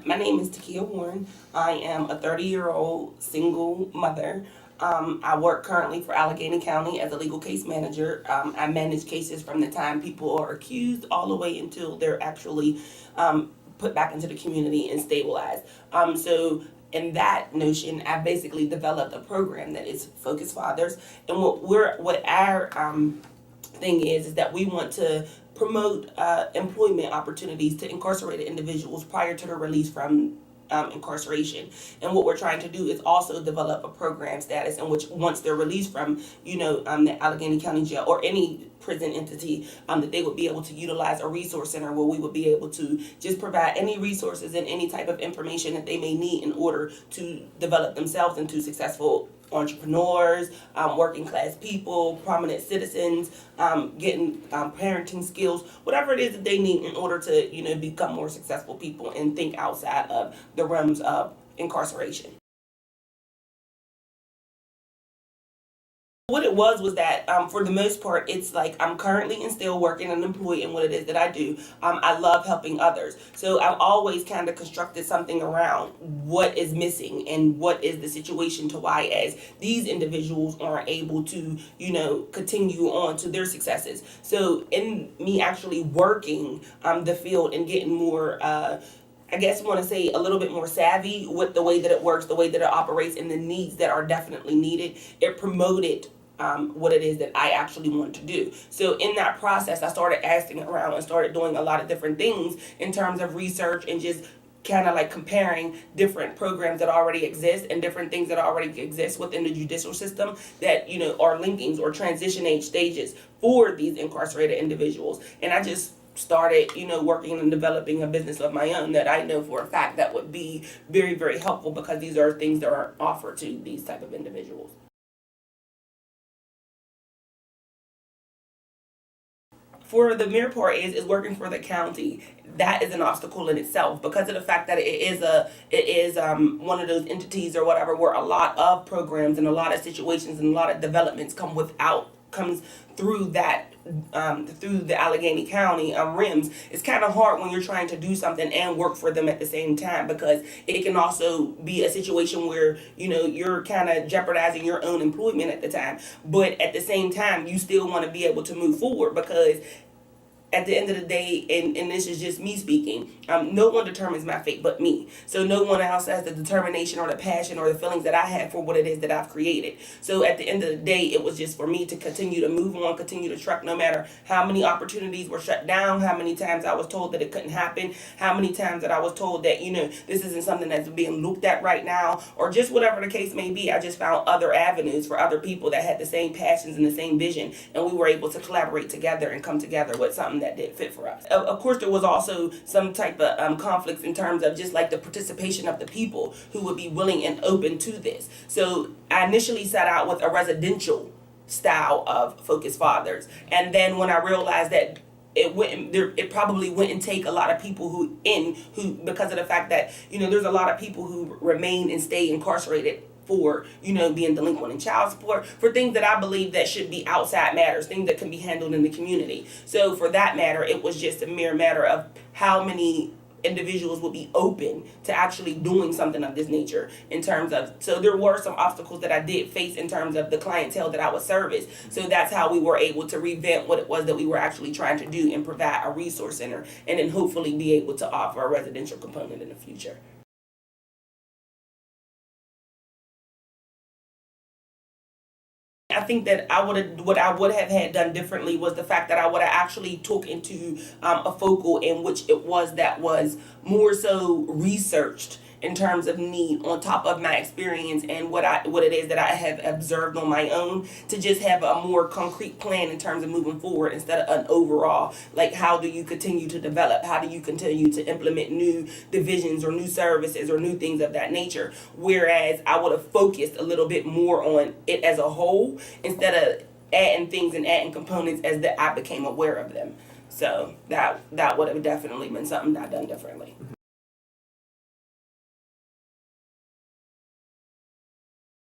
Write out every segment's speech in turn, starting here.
My name is Tekia Warren. I am a 30-year-old single mother. I work currently for Allegheny County as a legal case manager. I manage cases from the time people are accused all the way until they're actually put back into the community and stabilized. So in that notion, I basically developed a program that is Focus Fathers, and what our thing is that we want to promote employment opportunities to incarcerated individuals prior to their release from incarceration. And what we're trying to do is also develop a program status in which once they're released from, the Allegheny County Jail or any prison entity, that they would be able to utilize a resource center where we would be able to just provide any resources and any type of information that they may need in order to develop themselves into successful entrepreneurs, working class people, prominent citizens, getting parenting skills, whatever it is that they need in order to, become more successful people and think outside of the realms of incarceration. What it was that for the most part, it's like I'm currently and still working and employed in what it is that I do. I love helping others. So I've always kind of constructed something around what is missing and what is the situation to why as these individuals aren't able to, continue on to their successes. So in me actually working the field and getting more I guess I want to say a little bit more savvy with the way that it works, the way that it operates, and the needs that are definitely needed. It promoted what it is that I actually want to do. So in that process, I started asking around and started doing a lot of different things in terms of research and just kind of like comparing different programs that already exist and different things that already exist within the judicial system that, are linkings or transition age stages for these incarcerated individuals. And I just started, working and developing a business of my own that I know for a fact that would be very, very helpful because these are things that are offered to these type of individuals. For the mere part is working for the county. That is an obstacle in itself because of the fact that it is one of those entities or whatever where a lot of programs and a lot of situations and a lot of developments comes through that through the Allegheny County rims. It's kind of hard when you're trying to do something and work for them at the same time because it can also be a situation where you're kind of jeopardizing your own employment at the time, but at the same time you still want to be able to move forward because at the end of the day, and this is just me speaking, no one determines my fate but me. So no one else has the determination or the passion or the feelings that I have for what it is that I've created. So at the end of the day, it was just for me to continue to move on, continue to truck no matter how many opportunities were shut down, how many times I was told that it couldn't happen, how many times that I was told that, this isn't something that's being looked at right now, or just whatever the case may be. I just found other avenues for other people that had the same passions and the same vision, and we were able to collaborate together and come together with something that did fit for us. Of course, there was also some type of conflicts in terms of just like the participation of the people who would be willing and open to this. So I initially set out with a residential style of Focus Fathers, and then when I realized that it probably wouldn't take a lot of people who because of the fact that there's a lot of people who remain and stay incarcerated for being delinquent in child support, for things that I believe that should be outside matters, things that can be handled in the community. So for that matter, it was just a mere matter of how many individuals would be open to actually doing something of this nature in terms of, so there were some obstacles that I did face in terms of the clientele that I would service. So that's how we were able to revamp what it was that we were actually trying to do and provide a resource center and then hopefully be able to offer a residential component in the future. I think that what I would have had done differently was the fact that I would have actually took into a focal in which it was that was more so researched in terms of need on top of my experience and what it is that I have observed on my own, to just have a more concrete plan in terms of moving forward instead of an overall, like, how do you continue to develop, how do you continue to implement new divisions or new services or new things of that nature, whereas I would have focused a little bit more on it as a whole instead of adding things and adding components as that I became aware of them. So that would have definitely been something that I done differently.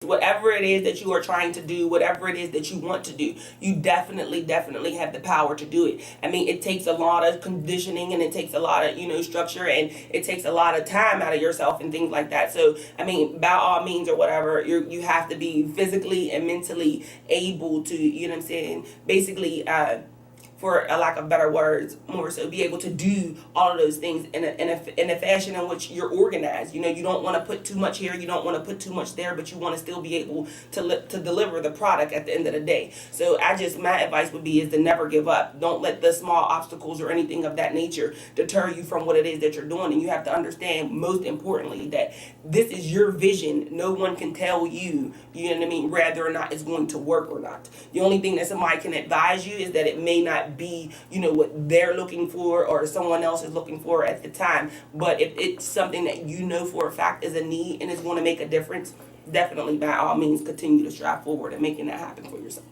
whatever it is that you are trying to do, whatever it is that you want to do, you definitely have the power to do it. I mean, it takes a lot of conditioning, and it takes a lot of, structure, and it takes a lot of time out of yourself and things like that. So, I mean, by all means or whatever, you have to be physically and mentally able to, basically, for a lack of better words, more so, be able to do all of those things in a fashion in which you're organized. You don't want to put too much here, you don't want to put too much there, but you want to still be able to deliver the product at the end of the day. So my advice would be is to never give up. Don't let the small obstacles or anything of that nature deter you from what it is that you're doing. And you have to understand, most importantly, that this is your vision. No one can tell you, whether or not it's going to work or not. The only thing that somebody can advise you is that it may not be, what they're looking for or someone else is looking for at the time. But if it's something that for a fact is a need and is going to make a difference, definitely by all means continue to strive forward and making that happen for yourself.